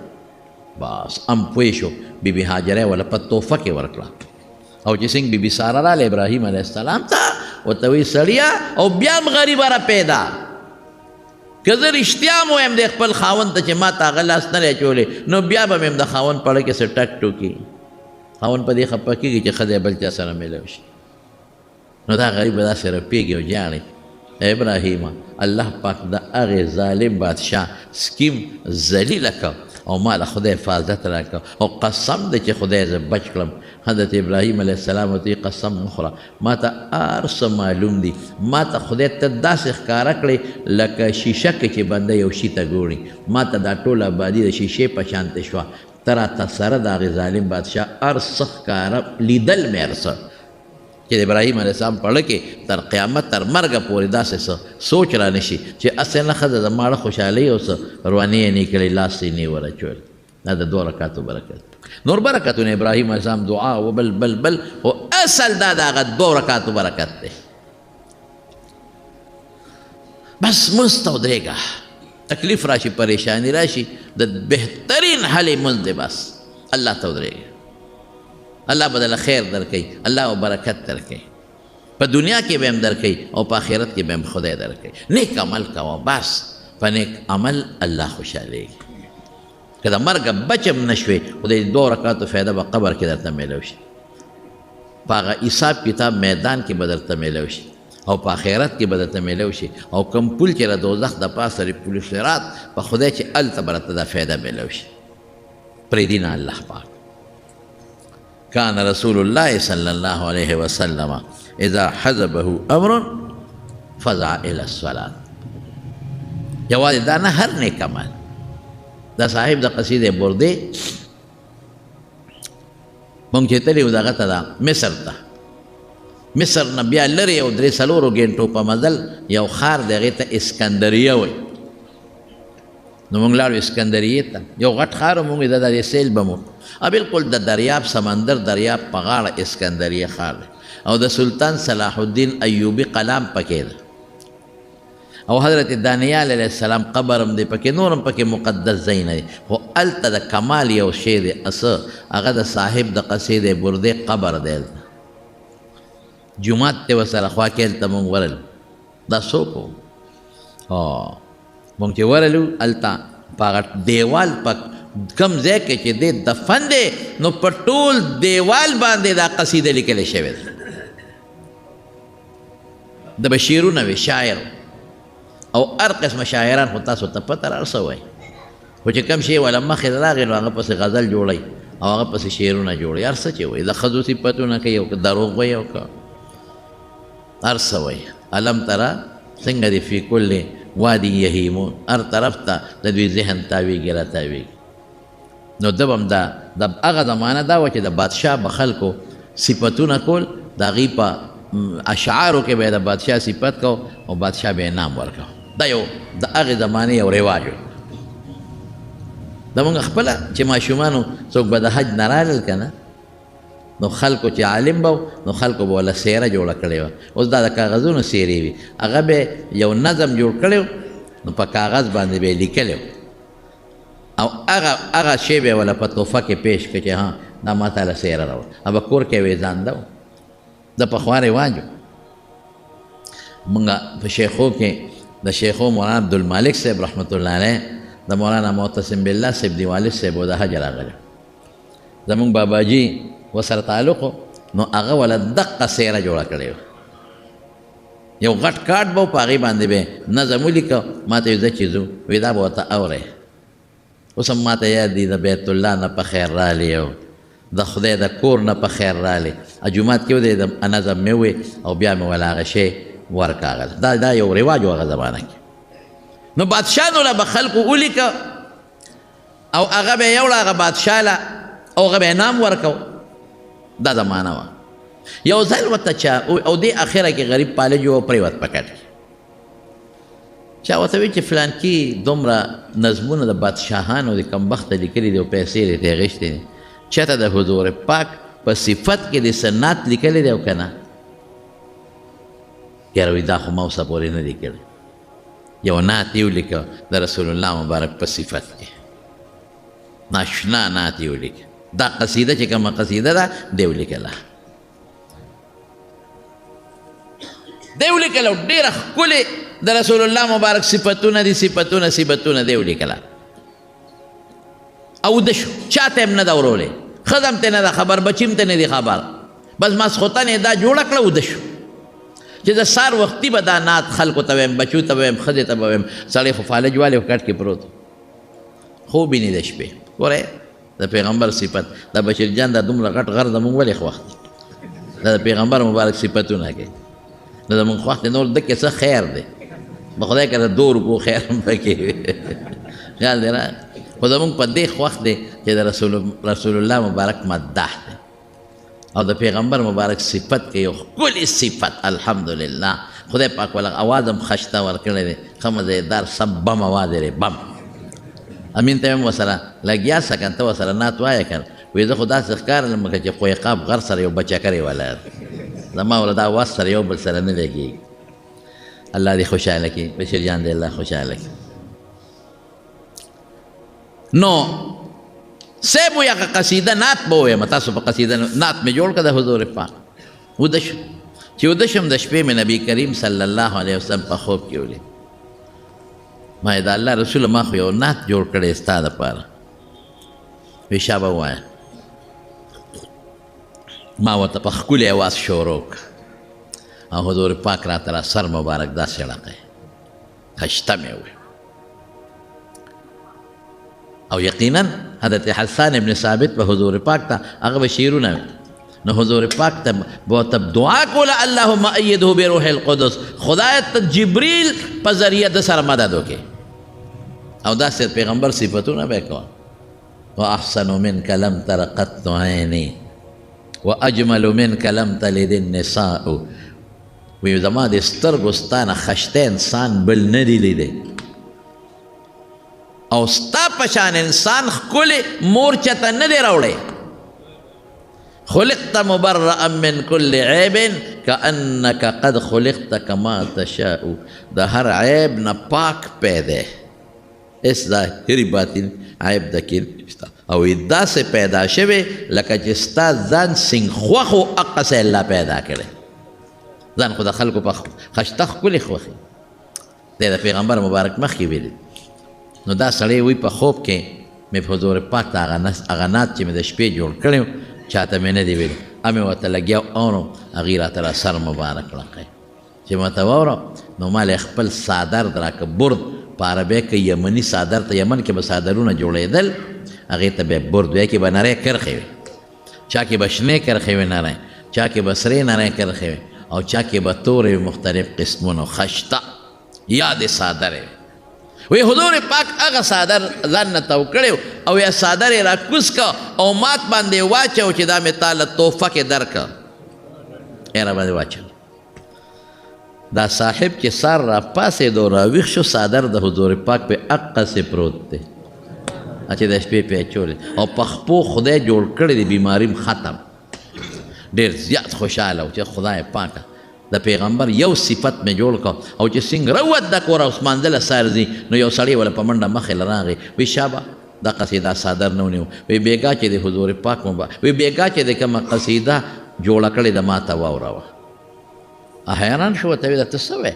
بس ام پوه شو، بیبي هاجره ولا په تحفه کې ورکړه. او چې څنګه بیبي ساره راله ابراهیم علیه السلام ته ورته وایي سړیه او بیا هم غریبه را پیدا، که زه رښتیا م ویم د خپل خاوند ته چې ما ته هغه لاس نه دی اچولی نو بیا به مې هم د خاوند په اړه کې څه ټک ټوکي، خاوند په دې خفه کېږي چې ښځی بل چا سره میلاو شي. نو دا غریب به داسې رپېږي او جاړي. ابراهیمه الله پاک د هغې ظالم بادشاه سکیم ذلیله کړ او ما له خدای حفاظت راکړه، او قسم دی چې خدای زه بچ کړم. حضرت ابراهیم علیه السلام ورته قسم مه خوره، ما ته هر څه معلوم دي، ما ته خدای ته داسې ښکاره کړې لکه شیشه کې چې بنده یو شي ته ګوري، ما ته دا ټوله آبادي د شیشې په شانتې شوه، ته راته سره د هغې ظالم بادشاه هر څه ښکاره لیدل مې هر څه چې د ابراهیم علیه السلام په اړه کې تر قیامت تر مرګه پورې داسې څه سوچ را نه شي چې اسې نه ښځه د ماړه خوشحالۍ او څه روانې یې نه کړې، لاس یې نه ور اچول. دا د 2 رکعاتو برکت. نور برکتونه ابراهیم علیه السلام دعا و بل بل بل، خو اصل دا د هغه 2 رکعاتو برکت دی. بس مونځ ته ودرېږه، تکلیف راشي پریشانی راشي د بهترین حل یې مونځ دی، بس الله ته ودرېږه، الله بدل خیر درکوي، الله و برکت درکوي، په دنیا کې به هم درکوي او په آخرت کې به هم خدای درکوي. نیک عمل کوه، بس په نیک عمل الله خوشحالېږي. که د مرګه بچم نه شوې خو د 2 رکعاتو فایده به قبر کې درته میلاو شي، په هغه حساب کتاب میدان کې به درته میلاو شي، او په آخرت کې به درته میلاو شي، او کوم پول چې د دوزخ د پاسه پول صراط په خدای چې هلته به درته دا فایده میلاو شي. پرېږدي نه الله پاک. كان رسول الله صلى الله عليه وسلم إذا حزبه أمر فزع إلى الصلاة. جواز دا نه هر نیک عمل. دا صاحب د قصیده برده مونږ چې تللی و دغه ته دا مصر ته، مصر نه بیا لرې یو 3-4 ګنټو په مزل یو ښار دی هغې ته اسکندریه وایي. نو مونږ لاړو اسکندریې ته، یو غټ ښار و، مونږ د سیل به مو بالکل د دریاب سمندر دریاب په غاړه اسکندریه ښار دی، او د سلطان صلاح الدین ایوبي قلام پکې ده، او حضرت دانیال علیه السلام قبر هم دی پکې، نور هم پکې مقدس ځایونه دي. خو هلته د کمال یو شی دی، اسه هغه د صاحب د قصیدې برده قبر دی. جومات ته ورسره خوا کې هلته مونږ ورل. دا څوک و؟ مونږ چې ورلو هلته په هغه دیوال په کم ځای کې چې دی دفن دی، نو په ټول دیوال باندې دا قصیده لیکلی شوې ده. د بشیرونه وي شاعر او هر قسمه شاعران، خو تاسو ته پته را څه وایي. خو چې کوم شی ولا مخې ته راغی نو هغه پسې غزل جوړوي او هغه پسې شعرونه جوړوي. هر څه چې وایي د ښځو صفتونه کوي او که دروغ وایي او که هر څه وایي. الم تره څنګه دي فی کل وادي یهیمون، هر طرف ته د دوی ذهن تاویږي را تاویږي. نو ده به هم د هغه زمانه دا وه چې د بادشاه به خلکو صفتونه کول، د هغې په اشعارو کې به یې د بادشاه صفت کو او بادشاه به یې انعام ورکو. دا یو د هغې زمانې یو رواج و. زمونږ خپله چې ماشومانو څوک به د حج نه رالل که نه، نو خلکو چې عالم به نو خلکو به وله سیره جوړه کړې وه. اوس دا د کاغذونو سیرې وي، هغه به یو نظم جوړ کړی نو په کاغذ باندې به یې لیکلی او هغه شی به یې وله په تحفه کې پیش کړي چې ها دا ما تاله سیره راوړه. به کور کې وې ځانده و. د پخوا رواج و. مونږ په شیخو کې د شیخو مولانا عبدالمالک صاحب رحمت الله علیه، د مولانا معتصم بالله صاحب دی والد صاحب و د حج راغلی. زمونږ باباجي ورسره تعلق نو هغه وله دقه سیره جوړه کړې وه. یو غټ کارډ به و، په هغې باندې به نظم ولیکه. ما ته یې زه چې ځو وی دا به ورته اورئ. اوس هم ما ته یاد دي د بیت الله نه په خیر رالی او د خدای د کور نه په خیر رالی. جومات کې ودی د نظم مې وی او بیا مې وله هغه شی ورکاغل. دا یو رواج و هغه زمانه کې. نو بادشاهانو له به خلکو ولیکه او هغه به یې یوړه هغه بادشاه له او هغه به انعام ورکو. دا زمانه وه. یو ځل ورته چا او دې اخره کې غریب پالج و پرېوت په کټ کې. چا ورته وایي چې فلانکي دومره نظمونه د بادشاهانو د کمبخته لیکلي دي او پیسې یې ترې اخېستې دي، چاته د حضور پاک په صفت کې د سنت لیکلی دی او که نه؟ یاره وایي دا خو ما اوسه پورې نه دی کړی. یو نعت یې ولیکه د رسول الله مبارک په صفت کې، ناشنا نعت یې ولیکه. دا قصیده چې کومه قصیده ده دی ولیکله، دی ولیکله ډېره ښکلې د رسول الله مبارک صفتونه دي، صفتونه دی ولیکله. او ده شو، چا ته هم نه ده ورولی، ښځه هم ته نه ده خبر، بچي هم ته نه دي خبر. بس ماسخوتن یې دا جوړه کړه وده شو چې د سار وختي به دا نعت خلکو ته ویم، بچو ته ویم، ښځې ته به ویم. سړی خو فالج والی په کټ کې پروت خوب ویني د شپې. ګورئ د پیغمبر صفت، د بشیر جان دا دومره غټ غر زمونږ ولې خوښ دی؟ دا د پیغمبر مبارک صفتونه کوي. دا زمونږ خوښ دی. نور دکې څه خیر دی، به خدای که د 2 روپو خیر هم پکې خیال دی نه. خو زمونږ په دې خوښ دی چې د رسول الله مبارک مدح دی او د پیغمبر مبارک صفت کې یو ښکلې صفت. الحمدلله خدای پاک ولا اواز هم ښایسته ورکړی دی، ښه مزیدار سب بم اواز دی بم. امین ته هم ورسره لګیا سه که ته ورسره نعت وایه که نه. وایي زه خو داسې ښکارم لکه چې قویقاب غر سره یو بچکرې ولاړ، زما وله دا اواز سره یو بل سره نه لګېږي. الله دې خوشحاله کړي، بشیر جان دې الله خوشحاله کړي. نو صاحب وایي هغه قصیده نعت به ووایم. تاسو په قصیده نعت مې جوړ کړه د حضور پاک. وده شو چې وده شم د شپې مې نبي کریم صلی الله علیه وسلم په خوب کې ولید. ما د الله رسول ما خو یو نعت جوړ کړی ستا دپاره. وایي شابه ووایه. ما ورته په ښکلي اواز شروع کړه او حضور پاک راته را سر مبارک داسې ړقی ښایسته مې وویل. او یقینا حضرت حسان ابن ثابت به حضور پاک ته هغه به شعرونه، نو حضور پاک ته به دعا کوله اللهم ایده بروح القدس، خدای ته جبریل په ذریعه د سره مدد وکړي. او داسې پیغمبر صفتونه به یې کول. واحسن منک لم تر قط عینی واجمل منک لم تلد النساء. وی زما د سترګو ستا نه ښایسته انسان بل نه دی لیدی او ستا په شان انسان ښکلې مور چاته نه دی راوړی. خلقت مبرأ من كل عیب کأنک قد خلقت کما تشاء. د هر عیب نه پاک پیدا، اس ظاهري باطن عیب دکې نشته او داسې پیدا شوی لکه چې ستا ځان سینګ خوښ و هغسې الله پیدا کړی. ځان خو د خلکو په ښایسته ښکلې خوښي دی د پیغمبر مبارک مخکې ویلي. نو دا سړی وی په خوب کې مې په حضور پاک ته هغه نعت چې مې د شپې جوړ کړی و چاته مې نه دی ویلي، امې ورته لګیا اورم، هغې راته را سر مبارک ړقی چې ما ته واوره. نو ما له خپل څادر راکړه برد په عربی کې یمني صادر ته یمن کې به صادرونه جوړېدل هغې ته بیا برد وی کې به نری کرښې وي چا کې به شنې کرښې وي نری چا کې به سرې نری کرښې وي او چا کې به تورې مختلف قسمونو خشته یا د صادرې وی حضور پاک هغه صادر ځان نه تو کړی او یا صادر یې را کوز که او مات باندې واچو چې دا مې تا له تحفه کې درکړه یې را باندې واچو دا صاحب چې سار را پاسېد او راویښ شو صادر د حضور پاک په اقصې پروت دی چې د شپې پې اچولی او په خپو خدای جوړ کړی دی بیماریم ختم ډېر زیات خوشحاله و چې خدای پاکه د پیغمبر یو صفت مې جوړ کړ او چې څنګه روت د کور اوس مانځله سار ځي نو یو سړی وله په منډه مخې له راغی وی شابه دا قصیده صادر نه ونیو وی بېګا چې د حضور پاک وی بېګا چې د کومه قصیده جوړه کړې ده ما ته واوروه حیران شو ورته ویې درته څه وی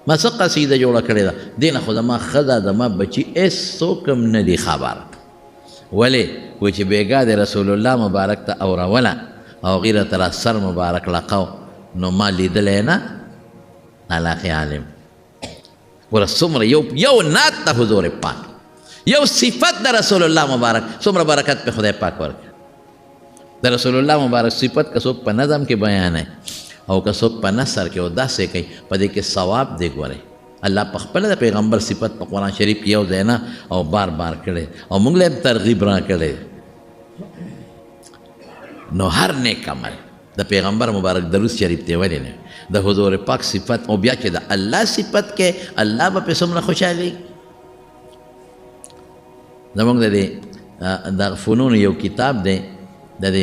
ما څه قصیده جوړه کړې ده دې نه خو زما ښځه زما بچي هېڅوک هم نه دي خبر ولې وی چې بېګا د رسول الله مبارک ته اوروله او هغې راته را سر مبارک لقو نو ما لیدلی نه علاقې عالم ګوره څومره یو نعت ته حضور پاک یو صفت د رسول الله مبارک څومره برکت په خدای پاک ورکړي د رسول الله مبارک صفت که څوک په نظم کې بیانوي او که څوک په نثر کې او داسې کوي په دې کې ثواب دی ګورئ الله په خپله د پیغمبر صفت په قرآن شریف کې یو ځای نه او بار بار کړی او موږ له ترغیب را کړی نو هر نیک عمل د پیغمبر مبارک درود شریف دی ولې نه د حضور پاک صفت او بیا چې د الله صفت کې الله به پې څومره خوشحالي زموږ د فنونو یو کتاب دی د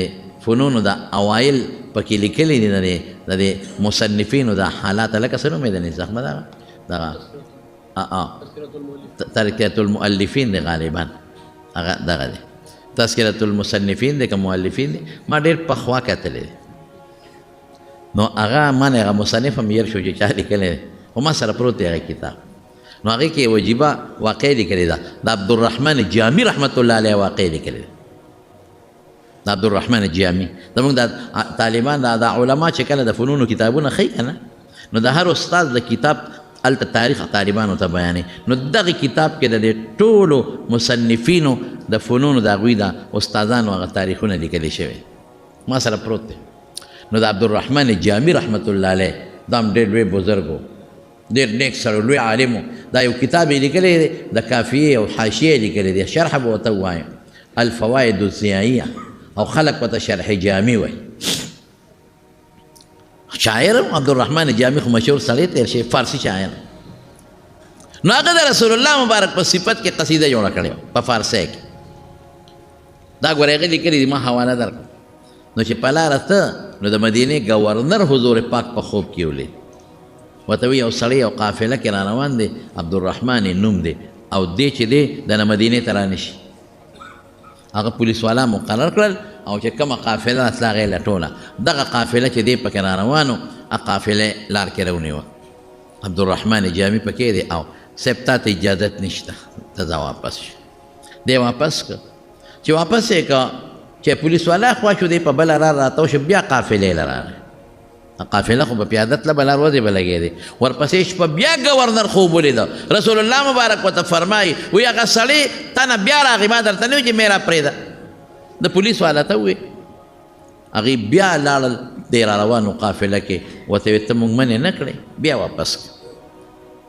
فنونو د اوایل پکې لیکلي دي د مصنفینو د حالات لکه څه نوم یې د نسخ به دغه تذکرة المؤلفین دی غالبا هغه دغه دی تذکرة المصنفین دی که مؤلفین دی ما ډېر پخوا کتلی دی نو هغه ما نه هغه مصنف هم ير شو چې چا لیکلی دی خو ما سره پروت دی هغه کتاب نو هغې کې وجیبه واقع لیکلې ده د عبدالرحمن جامی رحمت الله علیه واقع لیکلې ده د عبدالرحمن جامی زموږ د طالبان د علما چې کله د فنونو کتابونه ښیي که نه نو د هر استاد د کتاب هلته تاریخ طالبانو ته بیانوي نو دغه کتاب کې د دې ټولو مصنفینو د فنونو د هغوی د استادانو هغه تاریخونه لیکلي شوي ما سره پروت دی نو د عبدالرحمن جامی رحمت الله علیه دا هم ډېر لوی بزرګ و ډېر نیک سړی لوی عالم و دا یو کتاب یې لیکلی دی د کافیې او حاشیې یې لیکلی دی شرح به ورته ووایم الفواید الضیائیه او خلق ورته شرح جامی وایي شاعر عبدالرحمن جامی خو مشهور سړی تېر شوی فارسي شاعر نو هغه د رسول الله مبارک په صفت کې قصیده جوړه کړې وه په فارسی کې دا ګورې هغې لیکلي دي ما حواله درکړه نو چې په لاره ته نو د مدینې ګورنر حضور پاک په خوب کې ولید ورته وی یو سړی یو قافله کې را روان دی عبدالرحمن نوم دی او دی چې دی د مدینې ته رانشي هغه پولیس والا مقرر کړل او چې کومه قافله تله هغې لټوله دغه قافله چې دی پکې را روان و هغه قافله لار کې رونیوه عبدالرحمن جامي پکې دی او صاحب تا ته اجازت نشته ته ځه واپس شو دی واپس که چې واپس یې که چې پولیس والا خوا شو دی په بله لار راتاو شو بیا قافلې له راغی قافله خو په پیاده تله به لار ورځې به لګېدې ورپسې شپه بیا ګورنر خوب ولیده رسول الله مبارک ورته فرمایي وی هغه سړی تا نه بیا راغی ما درته نه وي چې مې را پرېږده د پولیس والا ته ووی هغې بیا لاړل دې را روانو قافله کې ورته ویې ته موږ منې نه کړې بیا واپس کړه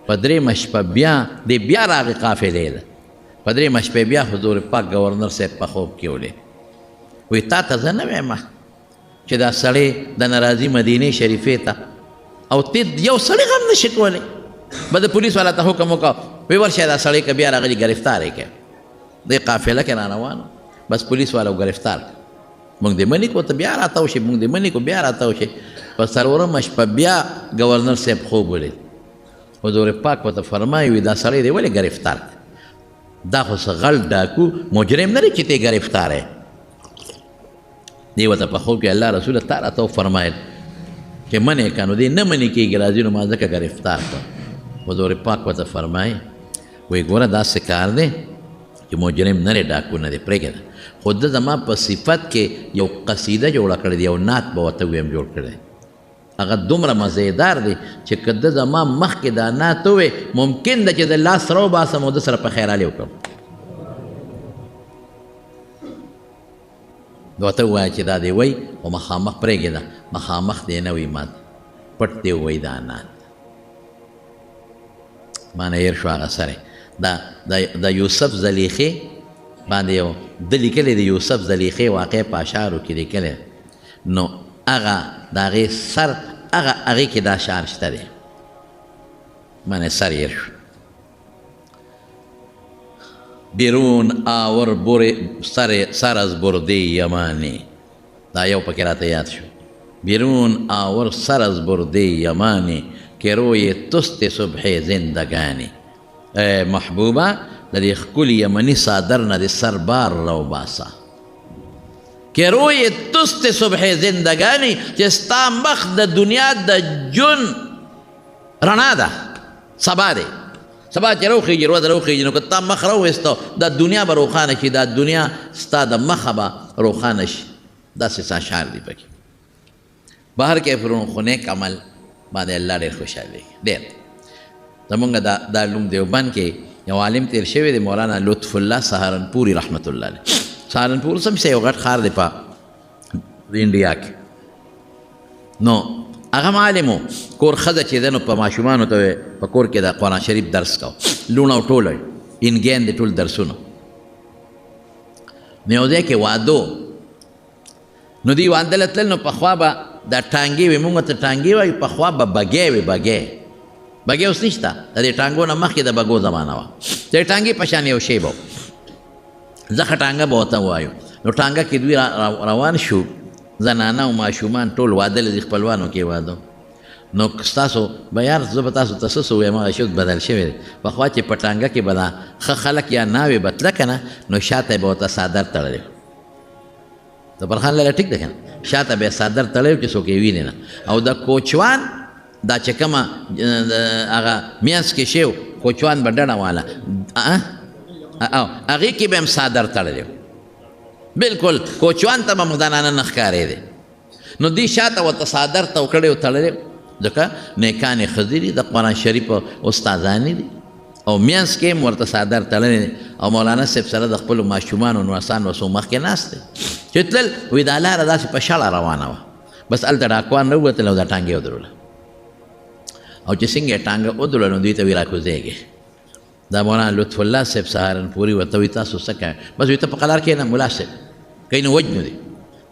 په درېیمه شپه بیا دې بیا راغی قافلې ده په درېیمه شپې بیا حضور پاک ګورنر صاحب په خوب کې ولید وی تا ته زه نه وایم چې دا سړی د ناراضي مدینې شریفې ته او ته یو سړی غم نشي کولی به د پولیس والا ته حکم وکړه وی ورشه دا سړی که بیا راغلي ګرفتار یې کړه دې قافله کې را روانو بس پولیس والا ګرفتار کړه موږ دې منې کړو ته بیا راتاو شي موږ دې منې کړو بیا راتاو شي په څلورمه شپه بیا ګورنر صاحب خوب ولید حضور پاک ورته فرمایي وي دا سړی دی ولې ګرفتار کړه دا خو څه غل ډاکو مجرم نه دی چې ته ګرفتار یې دی ورته په خوب کې الله رسول تا راته وفرمایل چې منې که نو دی نه منې کېږي راځي نو ما ځکه ګرفتار کړه حضور پاک ورته فرمایي وایي ګوره داسې کار دی چې مجرم نه دی ډاکو نه دی پرېږده خو ده زما په صفت کې یو قصیده جوړه کړې دی یو نعت به ورته ویم جوړ کړی هغه دومره مزیدار دی چې که ده زما مخکې دا نعت ووې ممکن ده چې د لاس راوباسم او ده سره په خیرالي وکړم ورته ووایه چې دا دی وی او مخامخ پرېږده مخامخ دی نه وي مات پټ دی ووایي دا نعت ما نه هېر شو هغه سره د یوسف زلیخې باندې یو ده لیکلی د یوسف زلیخې واقع په اشعارو کې لیکلی نو هغه د هغې سر هغې کې دا اشعار شته دی ما نه سر هېر شو بیرون آور سر از برده یمانی دا یو پکې راته یاد شو بیرون آور سر از برده یمانی که روی تست صبح زندگانی محبوبه د دې ښکلي یمني څادر نه د سر بار راوباسه که روی تست صبح زندگانی چې ستا مخ د دنیا د جون رڼا ده سبا دی سبا چې روخیږي ورځ روخیږي نو که تا مخ راوویسته دا دنیا به روښانه شي دا دنیا ستا د مخه به روښانه شي داسې اشعار دي پکې بهر کې فرون خو نیک عمل باندې الله ډېر خوشحاله ډېر زمونږ دا لوم دیوبند کې یو عالم تیر شوی دی مولانا لطف الله سهارنپوري رحمت الله علیه سهارنپور سم یو غټ ښار دی په انډیا کې نو هغه عالم و کور ښځه چې دی نو په ماشومانو ته په کور کې د قرآن شریف درس کو لوڼه او ټوله انګین د ټول درسونه نو یو ځای کې واده نو دوی واده له تلل نو پخوا به دا ټانګې وي مونږ ته ټانګې وایو پخوا به بګۍ وي بګۍ اوس نشته د دې ټانګو نه مخکې د بګو زمانه وه د ټانګې په شان یو شی به زخه ټانګه به ورته وایو نو ټانګه کې دوی روان شو زنانه او ماشومان ټول واده لري خپلوانو کې واده نو ستاسو به یار زه به تاسو ته څه ووایم هغه شی بدل شوی دی پخوا چې په ټانګه کې به دا ښه خلک یا ناوې به تله که نه نو شاته به ورته څادر تړلی د برخان لاله ټیک ده که نه شاته به یې څادر تړلی چې څوک یې ویني نه او د کوچوان دا چې کومه هغه میانځ کې شی کوچوان به ډډه واله هغې کې به هم څادر تړلی بلکل کوچوان ته به مخدانانه نه ښکارېدی نو دوی شاته ورته څادر تو کړی و تړلی ځکه نیکانې ښځې دي د قرآن شریف استادانې دي او میانځ کې هم ورته څادر تړلی دی او مولانا صاحب سره د خپلو ماشومانو نوسان وسو مخکې ناست دی چې تلل وایي دا لاره داسې په شړه روانه وه بس هلته ډاکوان راووتل او دا ټانګې ودروله او چې څنګه یې ټانګه ودروله نو دوی ته وایي راکوزېږي دا مولانا لطف الله صاحب سهارنپوري ورته وایي تاسو څه کوئ بس وایي ته په قلار کښېنه ملا صاحب کوي نو وجنو دی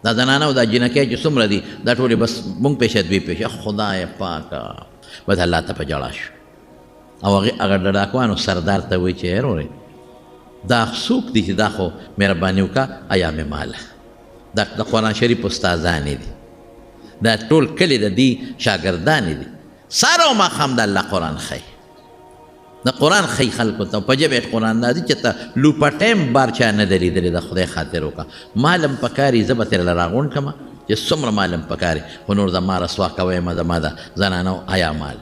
دا زنانه او دا جنکۍ چې څومره دي دا ټولې بس مونږ پېښه دوی پېښه خدای پاکه بس الله ته په ژړا شو او هغه ډډاکوانو سردار ته وایي چې هرورې دا څوک دي چې دا خو مهرباني وکړه ایام ماله دا د قرآن شریف استادانې دي دا ټول کلي د دې شاګردانې دي سهار او ماښام د الله قرآن ښایي د قرآن ښایي خلکو ته په ژبه قرآن دا دي چې ته لوپټیم بار چا نه دی لیدلی د خدای خاطر وکړه مالم پکاري زه به ترې راغونډ کړمه چې څومره مالم پکاري خو نور زما رسوا کوی زما د زنانو حیا مال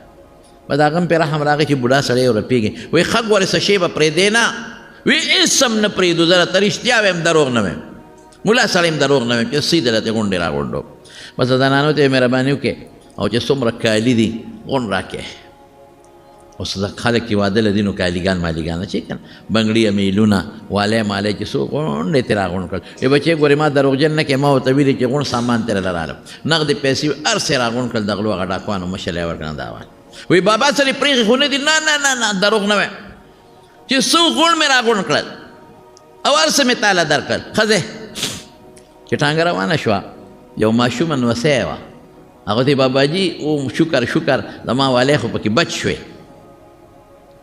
به د هغه هم پرې رحم راغی چې بوډا سړی ورپېږي وایي ښه ګورې څه شی به پرېږدې نه وی هېڅ هم نه پرېږدو زه راته رښتیا وایم دروغ نه وایم ملا سړی هم دروغ نه وایم چې سیده راته غونډې راغونډو بس زنانو ته یې مهرباني وکړې او چې څومره کالي دي غونډ راکړې اوس خلک چې واده لري نو کالیګان مالیګان چې که نه بنګړي میلونه والی مالی چې څو غونډې ترې راغونډ کړل ای بچې ګورې ما دروغجن نه کې ما ورته ویلي چې غونډ سامان ترې رالم نغدې پیسې هر څه راغونډ کړل د غلو هغه ډاکوانو مشل یې ورکړه دا وایي وایي بابا سړي پرېښې خو نه دي نه دروغ نه وایم چې څو غونډ مې راغونډ کړل او هر څه مې تاله درکړل ښځې چې ټانګه روانه شوه یو ماشومه نوسی وه هغه ته باباجي او شکر زما والی خو پکې بچ شوې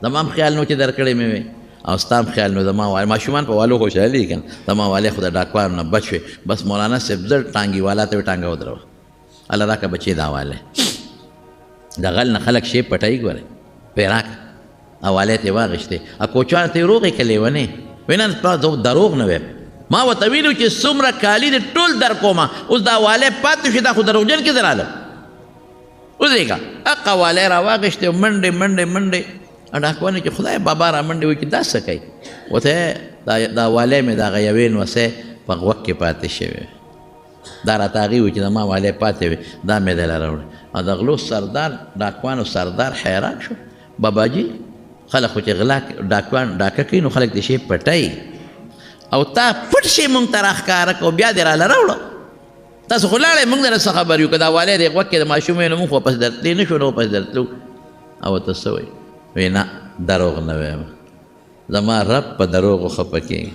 زما هم خیال نو چې درکړې مې وې او ستا هم خیال نو زما ماشومان په والو خوشحالي کن زما والی خو د ډاکوانو نه بچ شوې بس مولانا صاحب زر ټانګي والا ته ټانګه ودروه الله راکه بچې دا والی د غل نه خلک شی پټوي ګورې پرې راکه او والی ته یې واغېښتې کوچوانو ته یې روغې که لیونې وایي نه دروغ نه وایم ما ورته ویلو چې څومره کالي دې ټول در کومه اوس دا والی پاتې شي دا خو دروغجن کې زه رالم ودرېږه هغه والی راواغېښتې منډې ډاکوانې چې خدای بابا را منډې وایي چې دا څه کوي ورته دا والی مې د هغه یوې نوسۍ په غوږ کې پاتې شوی دا راته هغې وایي چې زما والی پاتې وي دا مې دله راوړی او د غلو سردار ډاکوانو سردار حیران شو باباجي خلک خو چې غلا ډاکوان ډاکه کوي نو خلک د شی پټوي او تا پټ شی مونږ ته راښکاره کړو بیا دې راله راوړه تاسو خو لاړئ مونږ درته څه خبر یو که دا والی دی غوږ کې د ماشوم وی نو مونږ خو واپس درتللی نه شو نو واپس درتلو او ته څه وایي وایي نه دروغ نه وایم زما رب په دروغو خفه کېږي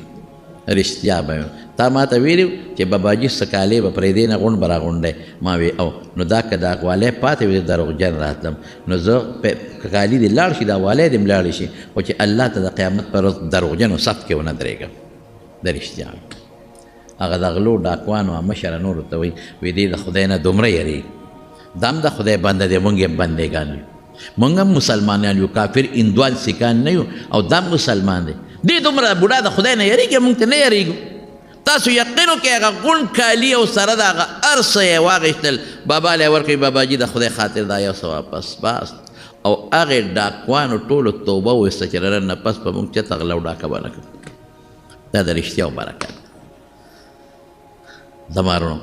رښتیا به یم تا ما ته ویلي چې باباجي څه کالې به پرېږدې نه غونډ به راغونډی ما وی او نو دا که دا والی پاتې وي دروغجن راتلم نو زه که کالي دې لاړ شي دا والی دې م لاړې شي خو چې الله ته د قیامت پر ورځ دروغجنو صف کې ونه درېږم د رښتیا هغه د غلو ډاکوانو او مشره نورو ته وایي وی دې د خدای نه دومره یېرېږي دا هم د خدای بنده دی مونږ یې بندګان یو مونږ هم مسلمانان یو کافر هندوان سیکان نه یو او دا مسلمان دی دې دومره بوډا د خدای نه یېرېږي مونږ ته نه یېرېږو تاسو یقین وکړئ هغه غونډ کالي او سره د هغه هر څه یې واخېستل بابا لی ورکوي باباجي د خدای خاطر دا یو څه واپس باس او هغې ډاکوانو ټولو توبه وویسته چې رره نه پس به مونږ چېرته غلا او ډاکه به نه کړو دا د رښتیا او برکت زما وروڼو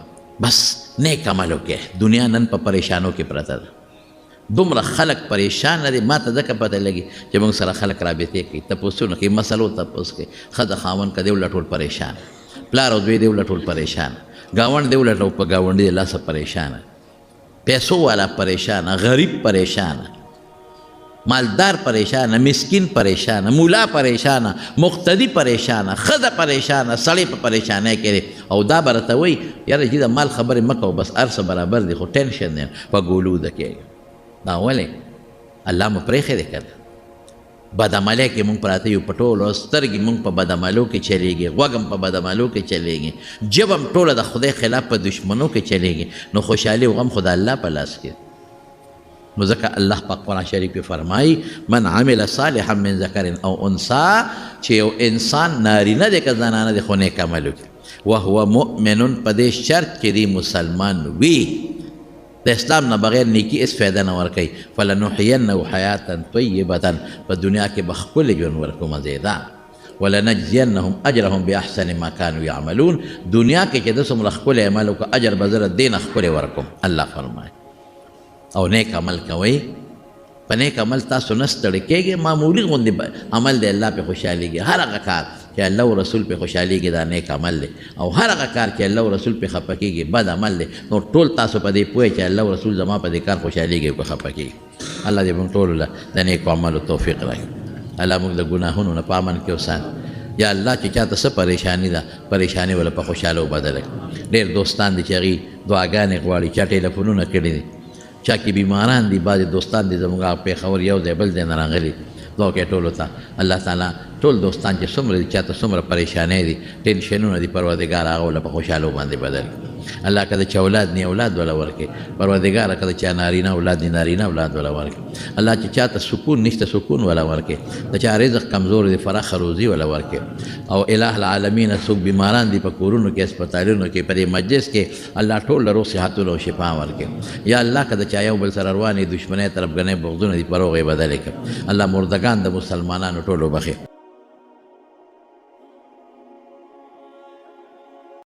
بس نیک عمل وکړئ دنیا نن په پریشانو کې پرته ده دومره خلک پریشان نه دي ما ته ځکه پته لګي چې موږ سره خلک رابطې کوي تپوسونه کوي مسلو تپوس کوي ښځه خاوند که دی وله ټول پریشان پلار او زوی دی وله ټول پریشان ګاونډ دی وله په ګاونډي د لاسه پریشانه پیسو والا پریشانه غریب پریشانه مالدار پریشانه مسکین پریشانه مولا پریشانه مقتدی پریشانه ښځه پریشانه سړی په پریشانۍ کې دی او دا به راته وایي یاره چې د مال خبرې مه کوه بس هر څه برابر دی خو ټینشن دی په ګولوده کېږي دا ولې الله مو پرېښی دی که بدعملۍ کې مونږ پراته یو په ټولو سترګې مونږ په بدعملو کې چلیږي غوږ هم په بدعملو کې چلیږي ژبه هم ټوله د خدای خلاف په دشمنو کې چلیږي نو خوشحالي او غم خو د الله په لاس کې نو ځکه الله پاک قرآن شریف کې فرمایي من عمل صالحا من ذکر او انثی چې یو انسان نارینه دی که زنانه دی خو نیک عمل وکړي وهو مؤمن په دې شرط کې دی مسلمان وي د اسلام نه بغیر نیکی اس فایده نه ورکوي فلنحینه حیاتا طیبة په دنیا کې به ښکلی ژوند ورکو مزیدار ولنجزینهم اجرهم باحسن ما كانوا يعملون دنیا کې چې د څومره ښکلی عمل وکړه اجر به زه د دې نه ښکلی ورکوم الله فرمایي او نیک عمل کوئ په نیک عمل تاسو نه ستړي کېږئ معمولي غوندې عمل دی الله پې خوشحالېږي هر هغه کار چې الله او رسول پې خوشحالېږي دا نیک عمل دی او هر هغه کار چې الله او رسول پې خفه کېږي بد عمل دی نو ټول تاسو په دې پوهئ چې الله او رسول زما په دې کار خوشحالېږي او که خفه کېږي الله دې موږ ټولو له د نیکو عملو توفیق راکړي الله موږ د ګناهونو نه په امن کې وساتي یا الله چې چاته څه پریشاني ده پریشاني وله په خوشحالو بدله کړي ډېر دوستان دي چې هغوی دعاګانې غواړي چا ټیلیفونونه کړي دي چا کې بیماران دي بعضې دوستان دي زموږ پېښور یو ځای بل ځای نه راغلي دعا کوي ټولو ته الله تعالی ټول دوستان چې څومره دي چاته څومره پریشانۍ دي ټینشنونه دي پروردګار هغه وله په خوشحالو باندې بدل کړي الله که د چا اولاد نی اولاد وله ورکړي پروردګاره که د چا نارینه اولاد نی نارینه اولاد وله ورکړي الله چې چاته سکون نشته سکون وله ورکړي د چا رزق کمزور دی فراخه روزي وله ورکړي او اله العالمین څوک بیماران دي په کورونو کې هسپتالونو کې په دې مجلس کې الله ټول له روغ صحتونو او شفا ورکړي یا الله که د چا یو بل سره روانې دښمنۍ طرفګنۍ بغضونه دي په روغ یې بدلې کړه الله مردګان د مسلمانانو ټولو بخښي